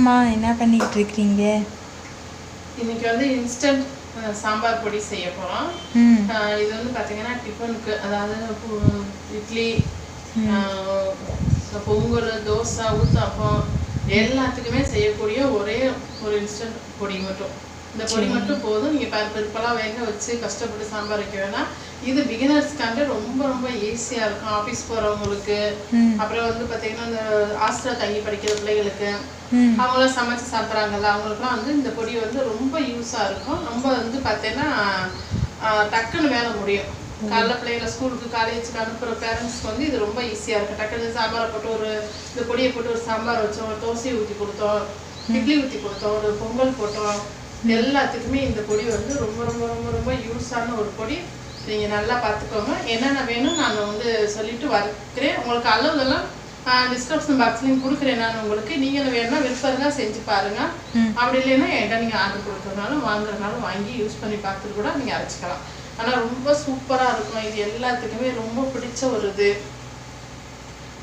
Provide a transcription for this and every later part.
வணக்கம்மா, என்ன பண்ணிக்கிட்டு இருக்கிறீங்க? இன்னைக்கு வந்து இன்ஸ்டன்ட் சாம்பார் பொடி செய்ய போகிறோம். இது வந்து பார்த்தீங்கன்னா டிஃபனுக்கு, அதாவது இட்லி, பொங்கல், தோசை, ஊத்தாப்பம் எல்லாத்துக்குமே செய்யக்கூடிய ஒரே ஒரு இன்ஸ்டன்ட் பொடி மட்டும். இந்த பொடி மட்டும் போதும். நீங்கள் பருப்பெல்லாம் வேக வச்சு கஷ்டப்பட்டு சாம்பார் வைக்க வேணாம். இது பிகினர்ஸ்க்காண்டி ரொம்ப ரொம்ப ஈஸியாக இருக்கும். ஆஃபீஸ் போகிறவங்களுக்கு, அப்புறம் வந்து பார்த்தீங்கன்னா இந்த ஹாஸ்டல் தங்கி படிக்கிற பிள்ளைகளுக்கு, அவங்களாம் சமைச்சு சாப்பிட்றாங்கல்ல, அவங்களுக்குலாம் வந்து இந்த பொடி வந்து ரொம்ப யூஸாக இருக்கும். ரொம்ப வந்து பார்த்தீங்கன்னா டக்குன்னு வேலை முடியும். காலைல பிள்ளைகளை ஸ்கூலுக்கு காலேஜுக்கு அனுப்புகிற பேரண்ட்ஸ்க்கு வந்து இது ரொம்ப ஈஸியாக இருக்கும். டக்குன்னு சாம்பாரை போட்டு இந்த பொடியை போட்டு ஒரு சாம்பார் வச்சோம், ஒரு தோசையை ஊற்றி கொடுத்தோம், இட்லி ஊற்றி கொடுத்தோம், ஒரு பொங்கல் போட்டோம், எல்லாத்துக்குமே இந்த பொடி வந்து ரொம்ப ரொம்ப ரொம்ப ரொம்ப யூஸான ஒரு பொடி. நீங்கள் நல்லா பார்த்துக்கோங்க. என்னென்ன வேணும் நான் வந்து சொல்லிட்டு வறுக்கிறேன். உங்களுக்கு அளவுலாம் டிஸ்கிரிப்ஷன் பாக்ஸ்லையும் கொடுக்குறேன். நான் உங்களுக்கு நீங்கள் வேணும்னா விருப்பம் செஞ்சு பாருங்கள். அப்படி இல்லைன்னா என்கிட்ட நீங்கள் ஆர்டர் கொடுக்குறதுனாலும் வாங்குறதுனாலும் வாங்கி யூஸ் பண்ணி பார்த்துட்டு கூட நீங்கள் அரைச்சிக்கலாம். ஆனால் ரொம்ப சூப்பராக இருக்கும். இது எல்லாத்துக்குமே ரொம்ப பிடிச்ச ஒரு இது.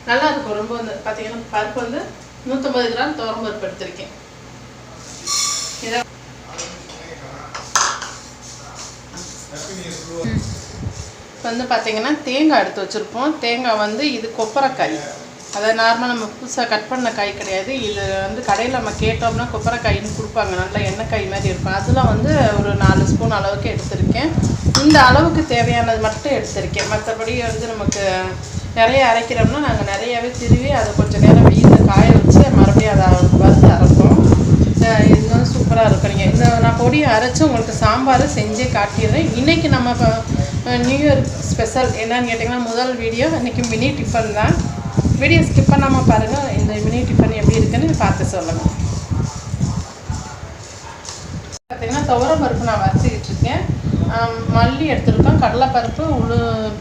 நல்லா இருக்கும். ரொம்ப வந்து பார்த்தீங்கன்னா பருப்பு வந்து 150 கிராம் துவரம் பருப்பு எடுத்திருக்கேன். இதை இப்போ வந்து பார்த்தீங்கன்னா தேங்காய் எடுத்து வச்சுருப்போம். தேங்காய் வந்து இது கொப்பரைக்காய், அதாவது நார்மலாக நம்ம புதுசாக கட் பண்ண காய் கிடையாது. இது வந்து கடையில் நம்ம கேட்டோம்னா கொப்பரைக்காயின்னு கொடுப்பாங்க. நல்லா எண்ணெய்க்காய் மாதிரி இருக்கும். அதெல்லாம் வந்து ஒரு 4 ஸ்பூன் அளவுக்கு எடுத்திருக்கேன். இந்த அளவுக்கு தேவையானது மட்டும் எடுத்திருக்கேன். மற்றபடி வந்து நமக்கு நிறைய அரைக்கிறோம்னா நாங்கள் நிறையாவே திருவி அதை கொஞ்சம் நேரம் வெயிலில் காய வச்சு மறுபடியும் அதை வறுத்து அரைப்போம். இது வந்து சூப்பராக இருக்கும். நீங்கள் இந்த நான் பொடியை அரைச்சி உங்களுக்கு சாம்பார் செஞ்சே காட்டிடுறேன். இன்றைக்கி நம்ம இப்போ நியூ இயர் ஸ்பெஷல் என்னன்னு கேட்டிங்கன்னா முதல் வீடியோ இன்றைக்கி மினி டிஃபன் தான். வீடியோ ஸ்கிப் பண்ணாமல் பாருங்கள். இந்த மினி டிஃபன் எப்படி இருக்குன்னு பார்த்து சொல்லுங்கள். பார்த்திங்கன்னா துவரம் பருப்பு நான் வறுத்துக்கிட்டு இருக்கேன். மல்லி எடுத்துருக்கோம், கடலைப்பருப்பு,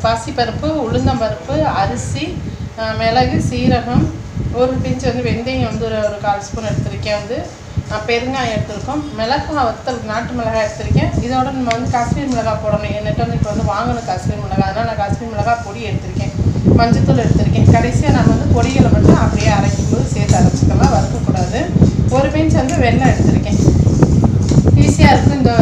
பாசிப்பருப்பு, உளுந்தம்பருப்பு, அரிசி, மிளகு, சீரகம், ஒரு பிஞ்சு வந்து வெந்தயம் வந்து ஒரு 1/4 ஸ்பூன் எடுத்திருக்கேன். வந்து பெருங்காயம் எடுத்துருக்கோம், மிளகாய் வத்தல் நாட்டு மிளகாய் எடுத்திருக்கேன். இதோட நம்ம வந்து காஷ்மீர் மிளகாய் போடணும். என்கிட்ட வந்து இப்போ வந்து வாங்கணும் காஷ்மீர் மிளகாய், அதனால் நான் காஷ்மீர் மிளகாய் பொடி எடுத்திருக்கேன். மஞ்சத்தூள் எடுத்திருக்கேன். கடைசியாக நம்ம வந்து பொடிகளை மட்டும் அப்படியே அரைக்கும் போது சேர்த்து அரைச்சிக்கலாம், வறுக்கக்கூடாது. ஒரு பிஞ்சு வந்து வெல்லம் எடுத்திருக்கேன். ஈஸியாக இருக்கும் இந்த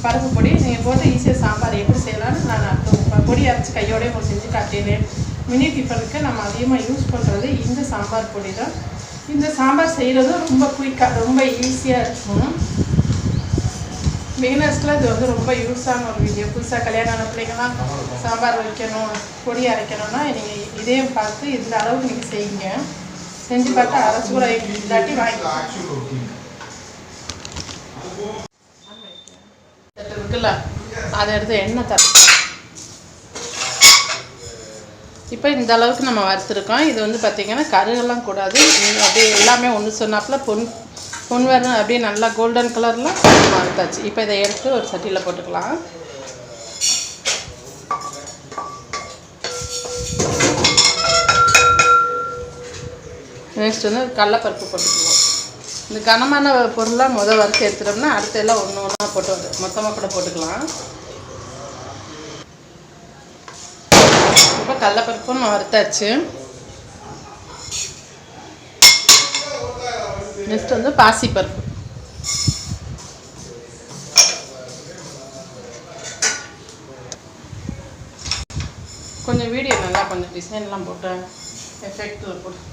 பருப்பு பொடி. நீங்கள் போட்டு ஈஸியாக சாம்பார் எப்படி செய்யலான்னு நான் அடுத்த பொடி அரைச்சி கையோடய ஒரு செஞ்சு காட்டிடுறேன். மினி டிஃபனுக்கு நம்ம அதிகமாக யூஸ் பண்ணுறது இந்த சாம்பார் பொடி தான். இந்த சாம்பார் செய்கிறதும் ரொம்ப குயிக்காக ரொம்ப ஈஸியாக இருக்கும். பிகினர்ஸ்க்குலாம் இது வந்து ரொம்ப யூஸான ஒரு வீடியோ. புதுசாக கல்யாணம் ஆன பிள்ளைங்கள்லாம் சாம்பார் வைக்கணும், பொடி அரைக்கணும்னா நீங்கள் இதே பார்த்து இந்த அளவுக்கு நீங்கள் செய்யுங்க. செஞ்சு பார்த்து அரைச்சி கூட இல்லாட்டி இருக்குல்ல, அதை எடுத்து எண்ணெய் தர. இப்போ இந்த அளவுக்கு நம்ம வறுத்துருக்கோம். இது வந்து பார்த்திங்கன்னா கருகெல்லாம் கூடாது. அப்படியே எல்லாமே ஒன்று சொன்னாப்பில் பொன் வரணும். அப்படியே நல்லா கோல்டன் கலரில் வறுத்தாச்சு. இப்போ இதை எடுத்து ஒரு சட்டியில் போட்டுக்கலாம். நெக்ஸ்ட் வந்து கடலைப்பருப்பு போட்டுக்கலாம். இந்த கனமான பொருளாக வறுத்து எடுத்துட்டோம்னா அடுத்த எல்லாம் ஒன்று ஒன்றா போட்டு மொத்தமாக கூட போட்டுக்கலாம். இப்போ கடலைப்பருப்பும் நம்ம வறுத்தாச்சு. நெக்ஸ்ட் வந்து பாசிப்பருப்பு. கொஞ்சம் வீடியோ நல்லா கொஞ்சம் டிசைன்லாம் போட்டு எஃபெக்டில் போட்டு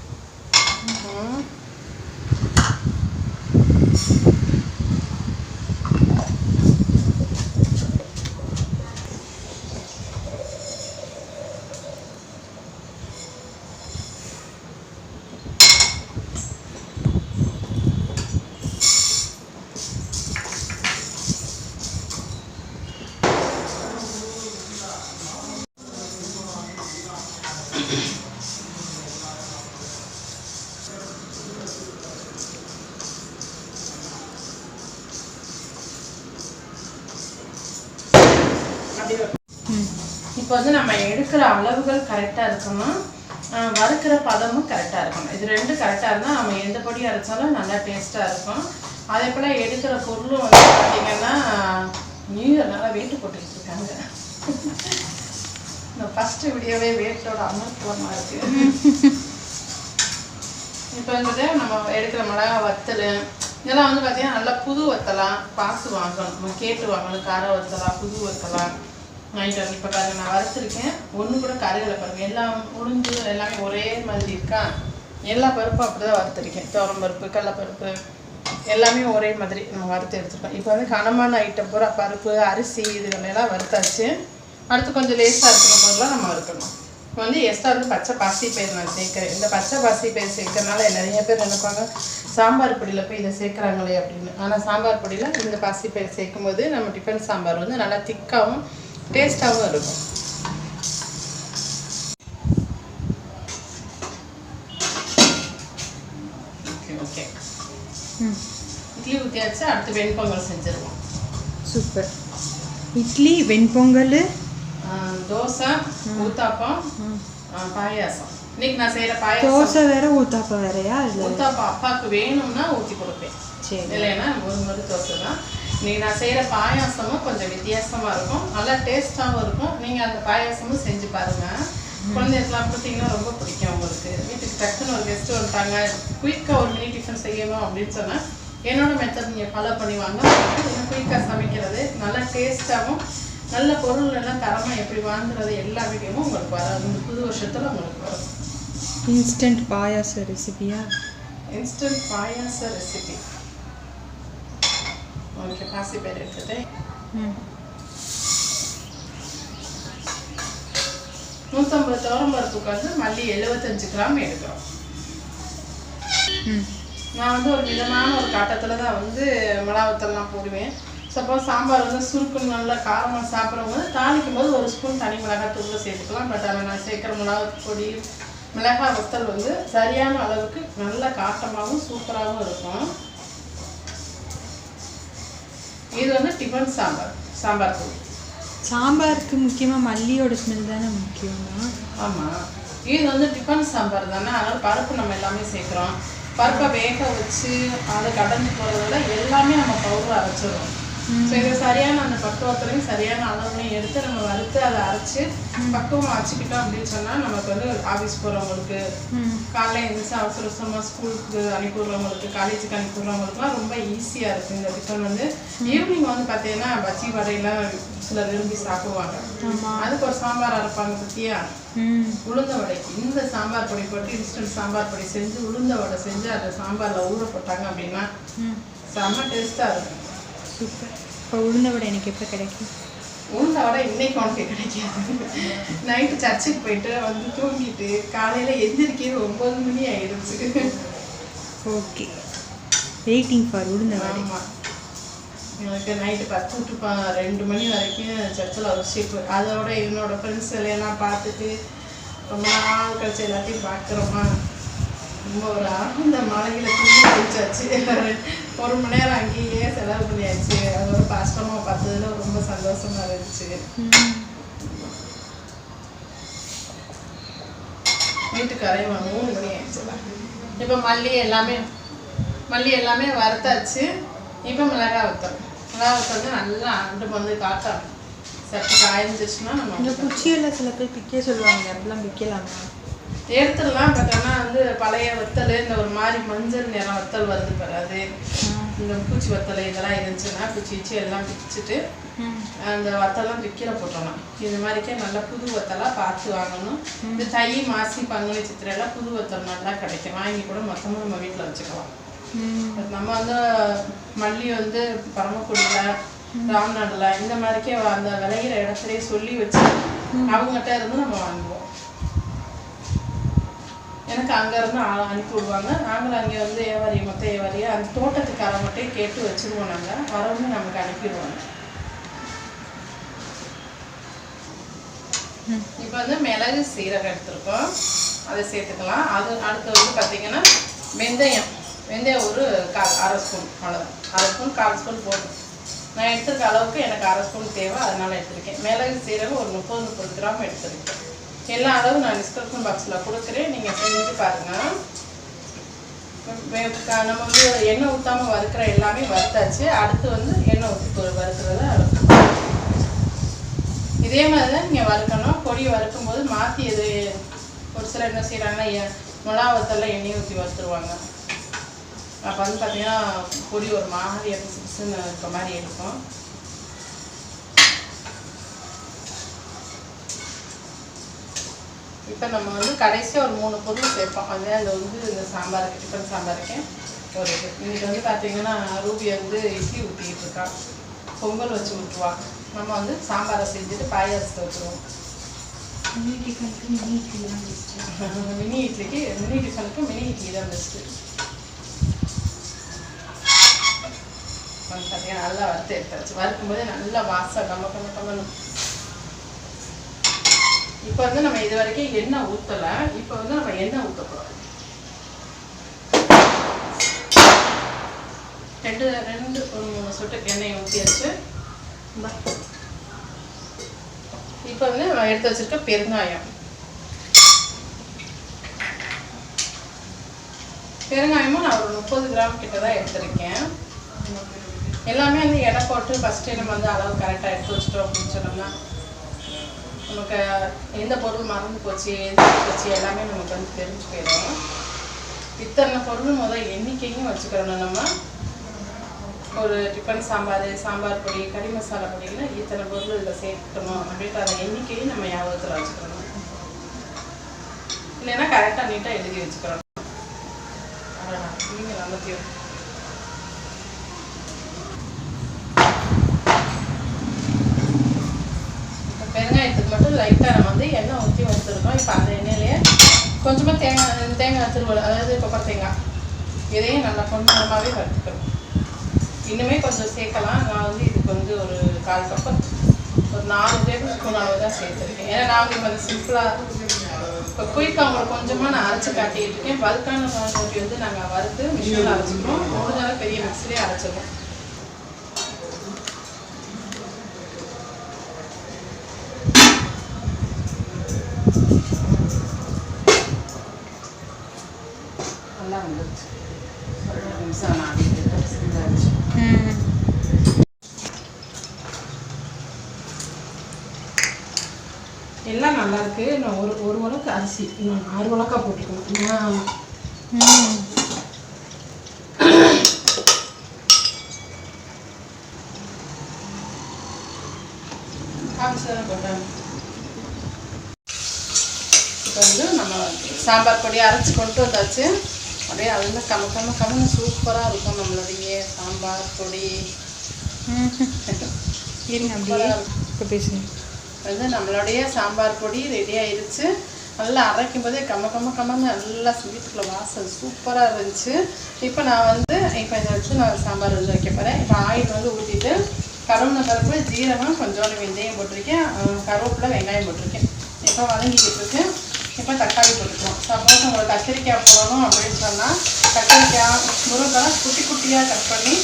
இப்போ வந்து நம்ம எடுக்கிற அளவுகள் கரெக்டாக இருக்கணும், வறுக்கிற பதமும் கரெக்டாக இருக்கணும். இது ரெண்டும் கரெக்டாக இருந்தால் நம்ம எந்த பொடி அரைச்சாலும் நல்லா டேஸ்ட்டாக இருக்கும். அதே போல் எடுக்கிற பொருளும் வந்து பார்த்திங்கன்னா நியூ இயர் நல்லா வெயிட்டு போட்டுக்கிட்டு இருக்காங்க. இந்த ஃபஸ்ட்டு வீடியோவே வெயிட்டோட அமர்த்துவமாக இருக்குது. இப்போ வந்துட்டு நம்ம எடுக்கிற மிளகா வத்தல் இதெல்லாம் வந்து பார்த்தீங்கன்னா நல்லா புது வத்தலாம் பார்த்து வாங்கணும். நம்ம கேட்டு வாங்கணும். கார வத்தலாம் புது வத்தலாம் வாங்கிட்டு வரணும். இப்போ பாருங்கள் நான் வறுத்துருக்கேன். ஒன்று கூட கருகளை பாருங்கள். எல்லாம் உளுந்து எல்லாமே ஒரே மாதிரி இருக்கா. எல்லா பருப்பும் அப்படி தான் வறுத்துருக்கேன். துவரம் பருப்பு கடலைப்பருப்பு எல்லாமே ஒரே மாதிரி நம்ம வறுத்து எடுத்துருக்கோம். இப்போ வந்து கனமான ஐட்டம் பூரா பருப்பு அரிசி இதுகளெல்லாம் வறுத்தாச்சு. அடுத்து கொஞ்சம் லேசாக இருக்கிற பொருளாக நம்ம வறுக்கணும். இப்போ வந்து எக்ஸ்ட்ரா வந்து பச்சை பாசிப்பயிறு நான் சேர்க்குறேன். இந்த பச்சை பாசிப்பயிறு சேர்க்கறனால நிறைய பேர் நினைப்பாங்க சாம்பார் பொடியில் போய் இதை சேர்க்குறாங்களே அப்படின்னு. ஆனால் சாம்பார் பொடியில் இந்த பாசிப்பயிறு சேர்க்கும் போது நம்ம டிஃபன் சாம்பார் வந்து நல்லா திக்காகவும் டேஸ்ட்டாகவும் இருக்கும். ஓகே இட்லி ஊற்றியாச்சு. அடுத்து வெண்பொங்கல் செஞ்சுருவோம். சூப்பர். இட்லி வெண்பொங்கல் தோசை ஊத்தாப்பம் பாயாசம். இன்னைக்கு நான் செய்கிற பாயாசம் தோசை வேற ஊத்தாப்பம் வேறையா? ஊத்தாப்பம் அப்பாவுக்கு வேணும்னா ஊற்றி கொடுப்பேன். சரி இல்லைன்னா ஒரு தோசை தான். இன்னைக்கு நான் செய்கிற பாயாசமும் கொஞ்சம் வித்தியாசமாக இருக்கும். நல்லா டேஸ்ட்டாகவும் இருக்கும். நீங்கள் அந்த பாயாசமும் செஞ்சு பாருங்கள். குழந்தைகளுக்குலாம் கொடுத்தீங்கன்னா ரொம்ப பிடிக்கும் உங்களுக்கு. வீட்டுக்கு டக்குன்னு ஒரு கெஸ்ட்டு வந்துட்டாங்க குயிக்காக ஒரு மினி டிஃபன் செய்யணும் அப்படின்னு சொன்னால் என்னோட மெத்தட் நீங்கள் ஃபாலோ பண்ணி வாங்க. குயிக்காக சமைக்கிறது நல்லா டேஸ்ட்டாகவும் நல்ல பொருள் எல்லாம் தரமாக எப்படி வாங்குறது எல்லா வீடியோவும் உங்களுக்கு வரும். இந்த புது வருஷத்தில் உங்களுக்கு வரும். இன்ஸ்டன்ட் பாயாச ரெசிபியா? Instant payasa recipe. ஓகே பாசிப்பயிறு எடுத்துட்டேன். 150 துவரம் பருப்புக்கு வந்து மல்லி 75 கிராம் எடுக்கிறோம். நான் வந்து ஒரு விதமான ஒரு காட்டத்தில் தான் வந்து மிளகாத்தூள்லாம் போடுவேன். சப்போஸ் சாம்பார் வந்து சுருக்குன்னு நல்லா காரமாக சாப்பிட்றவங்க தாளிக்கும் போது ஒரு ஸ்பூன் தனி மிளகாத்தூள் சேர்த்துக்கலாம். பட் அதில் நான் சேர்க்குற மிளகாய் பொடி மிளகாய் வத்தல் வந்து சரியான அளவுக்கு நல்ல காட்டமாகவும் சூப்பராகவும் இருக்கும். இது வந்து டிஃபன் சாம்பார் தூள். சாம்பாருக்கு முக்கியமாக மல்லியோட ஸ்மெல் தானே முக்கியம்னா? ஆமாம். இது வந்து டிஃபன் சாம்பார் தானே. அதனால் பருப்பு நம்ம எல்லாமே சேர்க்குறோம். பருப்பை வேக வச்சு அதை கடைஞ்சி போகிறத விட எல்லாமே நம்ம பவுடர் அரைச்சிடுறோம். ஸோ இது சரியான அந்த பக்குவத்துலையும் சரியான அளவுலையும் எடுத்து நம்ம வறுத்து அதை அரைச்சி பக்குவம் வச்சுக்கிட்டோம் அப்படின்னு சொன்னால் நமக்கு வந்து ஆஃபீஸ் போகிறவங்களுக்கு காலையில் எழுந்திரிச்சு அவசர அவசரமாக ஸ்கூலுக்கு அனுப்பி விட்றவங்களுக்கு காலேஜுக்கு அனுப்பி விட்றவங்களுக்குலாம் ரொம்ப ஈஸியாக இருக்குது இந்த டிஃபன் வந்து. ஈவினிங் வந்து பார்த்தீங்கன்னா பஜ்ஜி வடையெல்லாம் சிலர் விரும்பி சாப்பிடுவாங்க. அதுக்கு ஒரு சாம்பார் அரைப்பாங்க பற்றியா உளுந்த வடைக்கு. இந்த சாம்பார் பொடி போட்டு இன்ஸ்டன்ட் சாம்பார் பொடி செஞ்சு உளுந்த வடை செஞ்சு அதை சாம்பாரில் ஊற போட்டாங்க அப்படின்னா செம்ம டேஸ்ட்டாக இருக்கும். சூப்பர். இப்போ உளுந்த வடை எனக்கு எப்போ கிடைக்கும்? உளுந்த வடை இன்னைக்கு உனக்கு கிடைக்காது. நைட்டு சர்ச்சுக்கு போயிட்டு வந்து தூங்கிட்டு காலையில் எந்திரிக்கிறது 9 மணி ஆயிடுச்சு. ஓகே வெயிட்டிங் ஃபார் உளுந்த வடை. ஆமாம் எனக்கு நைட்டு 10 to 2 மணி வரைக்கும் சர்ச்சில் ஒரு ஷிப்பு. அதோட என்னோட ஃப்ரெண்ட்ஸ் எல்லாம் பார்த்துட்டு ரொம்ப நாள் கழிச்சு எல்லாத்தையும் பார்க்குறோமா ரொம்ப ஒரு ஆனந்த மலையில் தூங்கி குடிச்சாச்சு. 1 மணி நேரம் அங்கேயே செலவு பண்ணியாச்சு. அது ஒரு கஷ்டமாக பார்த்ததுல ரொம்ப சந்தோஷமா இருந்துச்சு. வீட்டுக்கு அரைவாங்க 3 மணி ஆயிடுச்சுல. இப்போ மல்லி எல்லாமே வறுத்தாச்சு. இப்போ மிளகாய் வத்தல் வந்து நல்லா ஆண்டு வந்து காட்டணும். சட்டு காய்ஞ்சிச்சுன்னா நம்ம குச்சியெல்லாம் சில பேர் பிக்க சொல்லுவாங்க. அதெல்லாம் பிக்கலாமா? எடுத்துடலாம். பட் ஆனால் வந்து பழைய வத்தல் இந்த ஒரு மாதிரி மஞ்சள் நிறம் வத்தல் வருது பெறாது. இந்த பூச்சி வத்தலை இதெல்லாம் இருந்துச்சுன்னா குச்சி எல்லாம் பிச்சுட்டு அந்த வத்தெல்லாம் விற்கிற போட்டணும். இது மாதிரிக்கே நல்லா புது வத்தலாக பார்த்து வாங்கணும். இந்த தை மாசி பங்குனி சித்திரையெல்லாம் புது வத்தல் நல்லா கிடைக்கும். வாங்கி கூட மொத்தமாக நம்ம வீட்டில் வச்சுக்கலாம். நம்ம வந்து மல்லி வந்து பரமக்குடியில் ராம்நாடில் இந்த மாதிரிக்கே அந்த விளையிற இடத்துலேயே சொல்லி வச்சு அவங்ககிட்ட இருந்து நம்ம வாங்குவோம். எனக்கு அங்கேருந்து அனுப்பி விடுவாங்க. நாங்களும் அங்கே வந்து மொத்த ஏவாரியாக அந்த தோட்டத்துக்காரங்கிட்டே கேட்டு வச்சுருவோம். நாங்கள் வரவங்க நமக்கு அனுப்பிடுவாங்க. இப்போ வந்து மிளகு சீரகம் எடுத்துருக்கோம், அதை சேர்த்துக்கலாம். அது அடுத்து வந்து பார்த்திங்கன்னா வெந்தயம் ஒரு அரை ஸ்பூன், அவ்வளோதான். அரை ஸ்பூன் 1/4 ஸ்பூன் போதும். நான் எடுத்துருக்க அளவுக்கு எனக்கு அரை ஸ்பூன் தேவை, அதனால் எடுத்துருக்கேன். மிளகு சீரகம் ஒரு 30 கிராம் எடுத்துருக்கேன். எல்லா அளவும் நான் டிஸ்கிரிப்ஷன் பாக்ஸில் கொடுக்குறேன், நீங்கள் செஞ்சு பாருங்கள். நம்ம வந்து எண்ணெய் ஊற்றாமல் வறுக்கிற எல்லாமே வறுத்தாச்சு. அடுத்து வந்து எண்ணெய் ஊற்றி வறுக்கிறத இதே மாதிரி தான் நீங்கள் வறுக்கணும். பொடி வறுக்கும்போது மாற்றி எது ஒரு சிலர் என்ன செய்கிறாங்கன்னா மிளகா வத்தலில் எண்ணெய் ஊற்றி வறுத்துருவாங்க. அப்போ வந்து பார்த்தீங்கன்னா பொடி ஒரு மாதிரி பிசுன்னு இருக்க மாதிரி இருக்கும். இப்போ நம்ம வந்து கடைசியாக ஒரு 3 பொருள் சேர்ப்போம். அது அந்த வந்து இந்த சாம்பாருக்கு, டிஃபன் சாம்பாருக்கு ஒரு இது. இன்னைக்கு வந்து பார்த்தீங்கன்னா ரூபி வந்து இட்லி ஊற்றிக்கிட்டு இருக்கா, பொங்கல் வச்சு விட்டுருவா. நம்ம வந்து சாம்பாரை செஞ்சுட்டு பாயாசத்தை வச்சுருவோம். மினி டிஃபனுக்கு மினி இட்லி தான் பெஸ்ட்டு. பார்த்தீங்கன்னா நல்லா வறுத்து எடுத்தாச்சு. வறுக்கும்போதே நல்லா வாசம் கம்மணும். இப்போ வந்து நம்ம இது வரைக்கும் எண்ணெய் ஊற்றலை. இப்போ வந்து நம்ம எண்ணெய் ஊற்ற போகிறோம். ரெண்டு ஒரு 3 சொட்டு எண்ணெயை ஊற்றியாச்சு. இப்போ வந்து நம்ம எடுத்து வச்சிருக்க பெருங்காயமும் நான் ஒரு 30 கிராம் கிட்ட தான் எடுத்திருக்கேன். எல்லாமே வந்து எடை போட்டு ஃபஸ்ட்டே நம்ம வந்து அளவு கரெக்டாக எடுத்து வச்சிட்டோம் அப்படின்னு சொன்னோம்னா நமக்கு எந்த பொருள் மறந்து போச்சு, எந்த போச்சு எல்லாமே நமக்கு வந்து தெரிஞ்சு போயிடும். இத்தனை பொருள் முதல் எண்ணிக்கையும் வச்சுக்கிறோம். நம்ம ஒரு டிஃபன் சாம்பார் பொடி, கறி மசாலா பொடினா இத்தனை பொருள் இதில் சேர்க்கணும் அப்படின்ற அந்த எண்ணிக்கையும் நம்ம ஞாபகத்தில் வச்சுக்கிறோம். இல்லைன்னா கரெக்டாக நீட்டாக எழுதி வச்சுக்கிறோம். நீங்கள் நல்லத்தையும் பெருங்காயத்துக்கு மட்டும் லைட்டாக நம்ம வந்து எண்ணெய் ஊற்றி வச்சுருக்கோம். இப்போ அந்த எண்ணெயிலேயே கொஞ்சமாக தேங்காய் திருவள்ளு, அதாவது கொப்பரை தேங்காய், இதையும் நல்லா கொஞ்சமாகவே வறுத்துக்கணும். இன்னுமே கொஞ்சம் சேர்க்கலாம். நான் வந்து இதுக்கு வந்து ஒரு 1/4 கப்பு, ஒரு 4 டேபிள் ஸ்பூன் அளவு தான் சேர்த்துருக்கேன். ஏன்னா நான் வந்து கொஞ்சம் சிம்பிளாக இப்போ குயிக்காக அவங்களுக்கு கொஞ்சமாக நான் அரைச்சி காட்டிகிட்டு இருக்கேன். பல்கான ரொட்டி வந்து நாங்கள் வறுத்து மிஷினில் அரைச்சிக்கிறோம். முடிஞ்சாலும் பெரிய மிக்ஸிலே அரைச்சிடுவோம். நல்லா வந்துருச்சு. ஒரு நிமிஷம் நான் செஞ்சாச்சு. எல்லாம் நல்லா இருக்கு. நான் ஒரு உலக்கு அரிசி இன்னும் 6 உலக்கா போட்டுக்கணும். போட்டேன். இப்போ வந்து நம்ம சாம்பார் பொடி அரைச்சி கொண்டு வந்தாச்சு. அப்படியே அது கம்மன்னு சூப்பராக இருக்கும் நம்மளுடைய சாம்பார் பொடி. வந்து நம்மளுடைய சாம்பார் பொடி ரெடி ஆயிடுச்சு. நல்லா அரைக்கும் போதே கம்மன்னு நல்லா வீட்டுக்குள்ள வாசல் சூப்பராக இருந்துச்சு. இப்போ நான் வந்து இதை வச்சு நான் சாம்பார் வந்து வைக்க போகிறேன். இப்போ ஆயில் வந்து ஊற்றிட்டு கருவேப்பிலை பருப்பு, ஜீரகம், கொஞ்சோண்டு வெந்தயம் போட்டிருக்கேன், கருவேப்பிலை, வெங்காயம் போட்டிருக்கேன். இப்போ வதங்கிக்கிட்டு இருக்கு. இப்போ தக்காளி போட்டுக்கலாம். சப்போஸ் உங்களுக்கு கத்திரிக்காய் போடணும் அப்படின்னு சொன்னால் கத்திரிக்காய், முருங்கைக்காய் குட்டி குட்டியாக கட் பண்ணி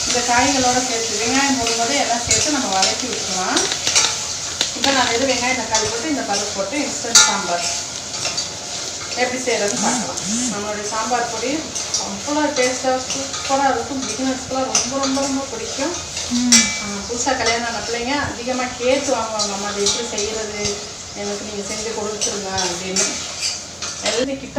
இந்த காய்களோடு சேர்த்து வெங்காயம் போடும்போது எல்லாம் சேர்த்து நம்ம வதக்கி விட்டுக்கலாம். இப்போ நான் வெறும் வெங்காயம் தக்காளி போட்டு இந்த பருப்பு போட்டு இன்ஸ்டன்ட் சாம்பார் எப்படி செய்கிறதுன்னு பார்க்கலாம். நம்மளுடைய சாம்பார் பொடி அவ்வளோ டேஸ்ட்டாக சூப்பராக இருக்கும். பிகினர்ஸ்க்குலாம் ரொம்ப பிடிக்கும். புதுசாக கல்யாணம் ஆன பிள்ளைங்க அதிகமாக கேட்டு வாங்குவாங்க, நம்ம அதை எப்படி செய்கிறது, எனக்கு நீங்கள் செஞ்சு கொடுத்துருங்க அப்படின்னு. எல்லாம் கிட்ட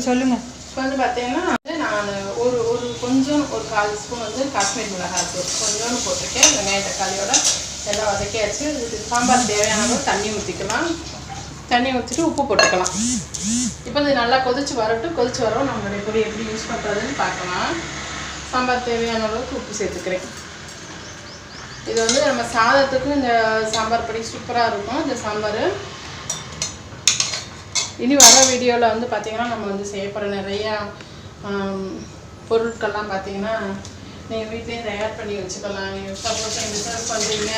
சொல்லுங்க. இப்போ வந்து பார்த்தீங்கன்னா நான் ஒரு கொஞ்சம் ஒரு 1/4 ஸ்பூன் வந்து காஷ்மீர் மிளகாய் தூள் கொஞ்சோன்னு போட்டிருக்கேன். வெங்காய தக்காளியோட எல்லாம் வதக்கியாச்சு. இதுக்கு சாம்பார் தேவையான அளவு தண்ணி ஊற்றிக்கலாம். தண்ணி ஊற்றிட்டு உப்பு போட்டுக்கலாம். இப்போ இது நல்லா கொதிச்சு வரோம். நம்மளுடைய பொடி எப்படி யூஸ் பண்ணுறதுன்னு பார்க்கலாம். சாம்பார் தேவையான அளவுக்கு உப்பு சேர்த்துக்கிறேன். இது வந்து நம்ம சாதத்துக்கு இந்த சாம்பார் பொடி சூப்பராக இருக்கும். இந்த சாம்பார் இனி வர வீடியோவில் வந்து பார்த்திங்கன்னா நம்ம வந்து செய்யப்படுற நிறையா பொருட்கள்லாம் பார்த்திங்கன்னா நீங்கள் வீட்லேயே தயார் பண்ணி வச்சுக்கலாம். நீங்கள் சப்போஸ் நீங்கள் சர்வ் பண்ணுறீங்க,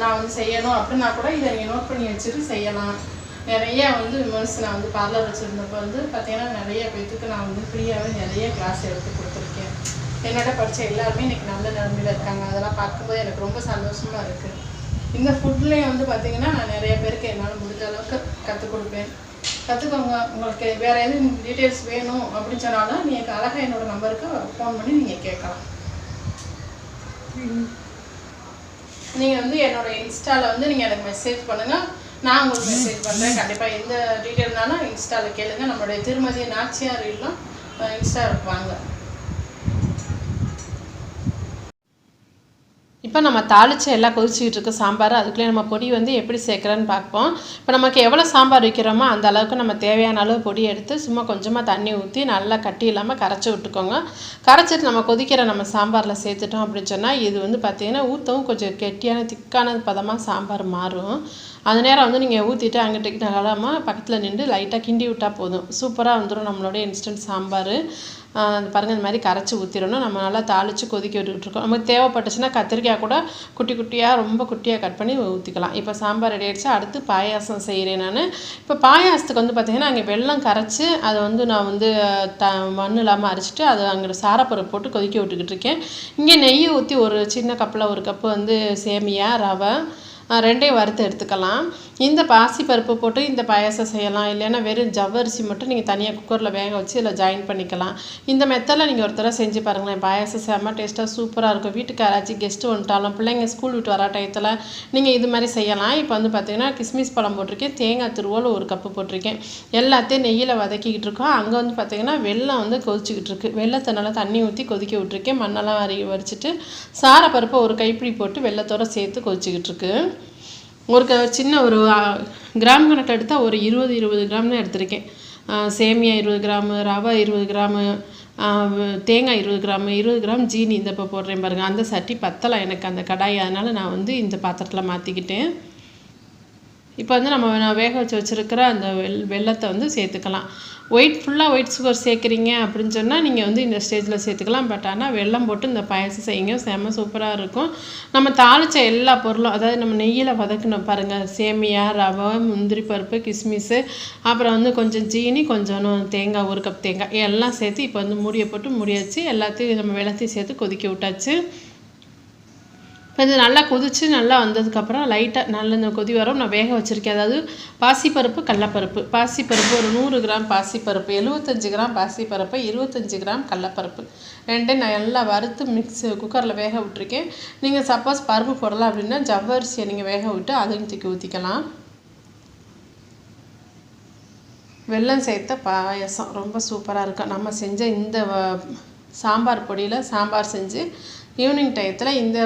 நான் வந்து செய்யணும் அப்படின்னா கூட இதை நீங்கள் நோட் பண்ணி வச்சுட்டு செய்யலாம். நிறையா வந்து விமர்சனம் நான் வந்து பார்லர் வச்சுருந்தப்போ வந்து பார்த்திங்கன்னா நிறைய பேத்துக்கு நான் வந்து ஃப்ரீயாகவே நிறைய கிளாஸ் எடுத்து கொடுத்துருக்கேன். என்னோட படித்த எல்லாருமே இன்றைக்கி நல்ல நிலைமையில் இருக்காங்க. அதெல்லாம் பார்க்கும்போது எனக்கு ரொம்ப சந்தோஷமாக இருக்குது. இந்த ஃபுட்லேயே வந்து பார்த்திங்கன்னா நான் நிறைய பேருக்கு என்னால் முடிஞ்ச அளவுக்கு கற்றுக் கொடுப்பேன். கற்றுக்கோங்க. உங்களுக்கு வேறு எதுவும் டீட்டெயில்ஸ் வேணும் அப்படின்னு சொன்னாலும் நீங்கள் அழகாக என்னோடய நம்பருக்கு ஃபோன் பண்ணி நீங்கள் கேட்கலாம். நீங்கள் வந்து என்னோடய இன்ஸ்டாவில் வந்து நீங்கள் எனக்கு மெசேஜ் பண்ணுங்கள். நான் உங்களுக்கு மெசேஜ் பண்ணுறேன். கண்டிப்பாக எந்த டீட்டெயில்னாலும் இன்ஸ்டாவில் கேளுங்க. நம்மளுடைய திருமதி நாச்சியார் இல்லம் இன்ஸ்டா வாங்க. இப்போ நம்ம தாளித்து எல்லாம் கொதிச்சிக்கிட்டு இருக்க சாம்பார், அதுக்குள்ளே நம்ம பொடி வந்து எப்படி சேர்க்குறேன்னு பார்ப்போம். இப்போ நமக்கு எவ்வளோ சாம்பார் வைக்கிறோமோ அந்த அளவுக்கு நம்ம தேவையான அளவு பொடி எடுத்து சும்மா கொஞ்சமாக தண்ணி ஊற்றி நல்லா கட்டி இல்லாமல் கரைச்சி விட்டுக்கோங்க. கரைச்சிட்டு நம்ம கொதிக்கிற நம்ம சாம்பாரில் சேர்த்துட்டோம் அப்படின்னு சொன்னால் இது வந்து பார்த்திங்கன்னா ஊற்றவும் கொஞ்சம் கெட்டியான திக்கான பதமாக சாம்பார் மாறும். அந்த நேரம் வந்து நீங்கள் ஊற்றிட்டு அங்கிட்டு நகலாமல் பக்கத்தில் நின்று லைட்டாக கிண்டி விட்டால் போதும். சூப்பராக வந்துடும் நம்மளோட இன்ஸ்டன்ட் சாம்பார். பாருங்கள், இந்த மாதிரி கரைச்சி ஊற்றிடணும். நம்ம நல்லா தாளித்து கொதிக்க விட்டுட்ருக்கோம். நமக்கு தேவைப்பட்டுச்சுன்னா கத்திரிக்காய் கூட குட்டி குட்டியாக ரொம்ப குட்டியாக கட் பண்ணி ஊற்றிக்கலாம். இப்போ சாம்பார் ரெடி ஆகிடுச்சு. அடுத்து பாயாசம் செய்கிறேன் நான். இப்போ பாயாசத்துக்கு வந்து பார்த்திங்கன்னா அங்கே வெல்லம் கரைச்சி அதை வந்து நான் வந்து மண் இல்லாமல் அரைச்சிட்டு அதை அங்கே சாரப்பருப்பு போட்டு கொதிக்க விட்டுக்கிட்டு இருக்கேன். இங்கே நெய் ஊற்றி ஒரு சின்ன கப்பில் ஒரு கப்பு வந்து சேமியா ரவை ரெண்டையும் வறுத்து எடுத்துக்கலாம். இந்த பாசிப்பருப்பு போட்டு இந்த பாயாசம் செய்யலாம். இல்லைன்னா வெறும் ஜவ்வரிசி மட்டும் நீங்கள் தனியாக குக்கரில் வேக வச்சு இதில் ஜாயின் பண்ணிக்கலாம். இந்த மெத்தடில் நீங்கள் ஒரு தடவை செஞ்சு பாருங்களேன். பாயாசம் செம்ம டேஸ்ட்டாக சூப்பராக இருக்கும். வீட்டுக்கு யாராச்சும் கெஸ்ட்டு வந்துட்டாலும் பிள்ளைங்க ஸ்கூல் விட்டு வர டயத்தில் நீங்கள் இது மாதிரி செய்யலாம். இப்போ வந்து பார்த்திங்கன்னா கிஸ்மிஸ் பழம் போட்டிருக்கேன், தேங்காய் துருவல் ஒரு கப்பு போட்டிருக்கேன். எல்லாத்தையும் நெய்யில் வதக்கிக்கிட்டு இருக்கோம். அங்கே வந்து பார்த்திங்கன்னா வெல்லம் வந்து கொதிச்சிக்கிட்டு இருக்குது. வெள்ளத்தை நல்லா தண்ணி ஊற்றி கொதிக்க விட்டுருக்கேன். மண்ணெல்லாம் வரிச்சிட்டு சாரப்பருப்பை ஒரு கைப்பிடி போட்டு வெள்ளத்தோடு சேர்த்து கொதிச்சிக்கிட்டு இருக்கு. ஒரு சின்ன ஒரு கிராம் கணக்கில் எடுத்தால் ஒரு 20 கிராம் தான் எடுத்திருக்கேன். சேமியா 20 கிராமு, ரவை 20 கிராமு, தேங்காய் 20 கிராமு, 20 கிராம் ஜீனி இந்த இப்போ போடுறேன் பாருங்கள். அந்த சட்டி பத்தலை எனக்கு அந்த கடாய், அதனால் நான் வந்து இந்த பாத்திரத்தில் மாற்றிக்கிட்டேன். இப்போ வந்து நம்ம வேக வச்சுருக்கிற அந்த வெல்லத்தை வந்து சேர்த்துக்கலாம். ஃபுல்லாக ஒயிட் சுகர் சேர்க்குறீங்க அப்படின்னு சொன்னால் நீங்கள் வந்து இந்த ஸ்டேஜில் சேர்த்துக்கலாம். பட் ஆனால் வெல்லம் போட்டு இந்த பாயசம் செய்யுங்க, செம்ம சூப்பராக இருக்கும். நம்ம தாளித்த எல்லா பொருளும், அதாவது நம்ம நெய்யில் வதக்கணும் பாருங்கள். சேமியா, ரவை, முந்திரி பருப்பு, கிஸ்மிஸு, அப்புறம் வந்து கொஞ்சம் ஜீனி, கொஞ்சம் தேங்காய், ஒரு கப் தேங்காய் எல்லாம் சேர்த்து இப்போ வந்து மூடியை போட்டு மூடியாச்சு. எல்லாத்தையும் நம்ம வெள்ளத்தையும் சேர்த்து கொதிக்க விட்டாச்சு. இப்போ இது நல்லா கொதித்து நல்லா வந்ததுக்கப்புறம் லைட்டாக நல்ல இந்த கொதி வரும். நான் வேக வச்சுருக்கேன். அதாவது பாசிப்பருப்பு, கடலப்பருப்பு. பாசிப்பருப்பு ஒரு 100 கிராம் பாசிப்பருப்பு, 75 கிராம் பாசிப்பருப்பு, 25 கிராம் கடலப்பருப்பு ரெண்டையும் நான் நல்லா வறுத்து குக்கரில் வேக விட்டுருக்கேன். நீங்கள் சப்போஸ் பருப்பு போடலாம் அப்படின்னா ஜவ்வரிசியை நீங்கள் வேக விட்டு அதையும் தூக்கி ஊற்றிக்கலாம். வெல்லம் சேர்த்த பாயசம் ரொம்ப சூப்பராக இருக்கும். நம்ம செஞ்ச இந்த சாம்பார் பொடியில் சாம்பார் செஞ்சு ஈவினிங் டயத்தில் இந்த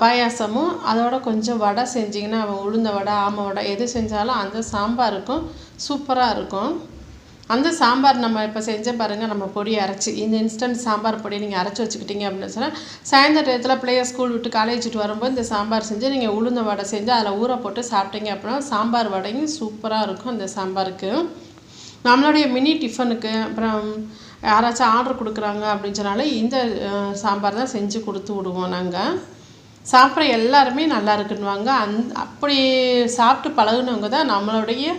பாயாசமும் அதோட கொஞ்சம் வடை செஞ்சிங்கன்னா உளுந்த வடை, ஆமை வடை எது செஞ்சாலும் அந்த சாம்பாருக்கும் சூப்பராக இருக்கும். அந்த சாம்பார் நம்ம இப்போ செஞ்ச பாருங்கள், நம்ம பொடியை அரைச்சி இந்த இன்ஸ்டன்ட் சாம்பார் பொடியை நீங்கள் அரைச்சி வச்சுக்கிட்டீங்க அப்படின்னு சொன்னால் சாயந்தர டயத்தில் பிள்ளைய ஸ்கூல் விட்டு காலேஜ் விட்டு வரும்போது இந்த சாம்பார் செஞ்சு நீங்கள் உளுந்த வடை செஞ்சு அதில் ஊற போட்டு சாப்பிட்டீங்க அப்படின்னா சாம்பார் வடையும் சூப்பராக இருக்கும். அந்த சாம்பாருக்கு நம்மளுடைய மினி டிஃபனுக்கு அப்புறம் யாராச்சும் ஆர்டர் கொடுக்குறாங்க அப்படின்னு சொன்னாலே இந்த சாம்பார் தான் செஞ்சு கொடுத்து விடுவோம். நாங்கள் சாப்பிட்ற எல்லாருமே நல்லா இருக்குன்னுவாங்க. அப்படி சாப்பிட்டு பழகுனவங்க தான் நம்மளுடைய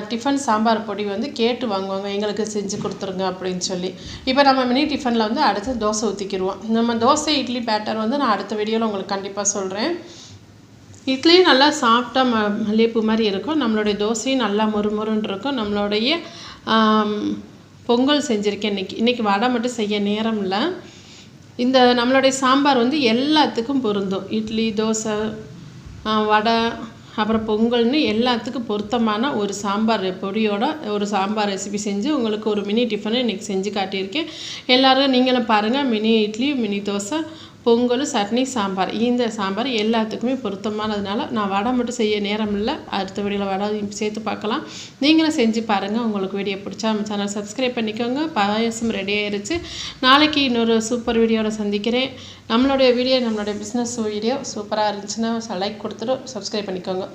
டிஃபன் சாம்பார் பொடி வந்து கேட்டு வாங்குவாங்க, எங்களுக்கு செஞ்சு கொடுத்துருங்க அப்படின்னு சொல்லி. இப்போ நம்ம மினி டிஃபனில் வந்து அடுத்து தோசை ஊற்றிக்கிடுவோம். நம்ம தோசை இட்லி பேட்டர் வந்து நான் அடுத்த வீடியோவில் உங்களுக்கு கண்டிப்பாக சொல்கிறேன். இட்லியும் நல்லா சாஃப்டாக மல்லிகைப்பூ மாதிரி இருக்கும். நம்மளுடைய தோசையும் நல்லா மொறுமொறுன்னு இருக்கும். நம்மளுடைய பொங்கல் செஞ்சுருக்கேன் இன்றைக்கி வடை மட்டும் செய்ய நேரம் இல்லை. இந்த நம்மளுடைய சாம்பார் வந்து எல்லாத்துக்கும் பொருந்தும். இட்லி, தோசை, வடை, அப்புறம் பொங்கல்னு எல்லாத்துக்கும் பொருத்தமான ஒரு சாம்பார் பொடியோட ஒரு சாம்பார் ரெசிபி செஞ்சு உங்களுக்கு ஒரு மினி டிஃபனை இன்றைக்கி செஞ்சு காட்டியிருக்கேன். எல்லோரும் நீங்களும் பாருங்கள். Mini idli, mini dosa, Pongal, chutney, sambar. இந்த சாம்பார் எல்லாத்துக்குமே பொருத்தமானதுனால நான் வடை மட்டும் செய்ய நேரம் இல்லை. அடுத்த வீடியோவில் வடை சேர்த்து பார்க்கலாம். நீங்களும் செஞ்சு பாருங்கள். உங்களுக்கு வீடியோ பிடிச்சா நம்ம சேனல் சப்ஸ்கிரைப் பண்ணிக்கோங்க. பாயாசம் ரெடி ஆயிடுச்சு. நாளைக்கு இன்னொரு சூப்பர் வீடியோவில் சந்திக்கிறேன். நம்மளுடைய பிஸ்னஸ் வீடியோ சூப்பராக இருந்துச்சுன்னா லைக் கொடுத்துட்டு சப்ஸ்கிரைப் பண்ணிக்கோங்க.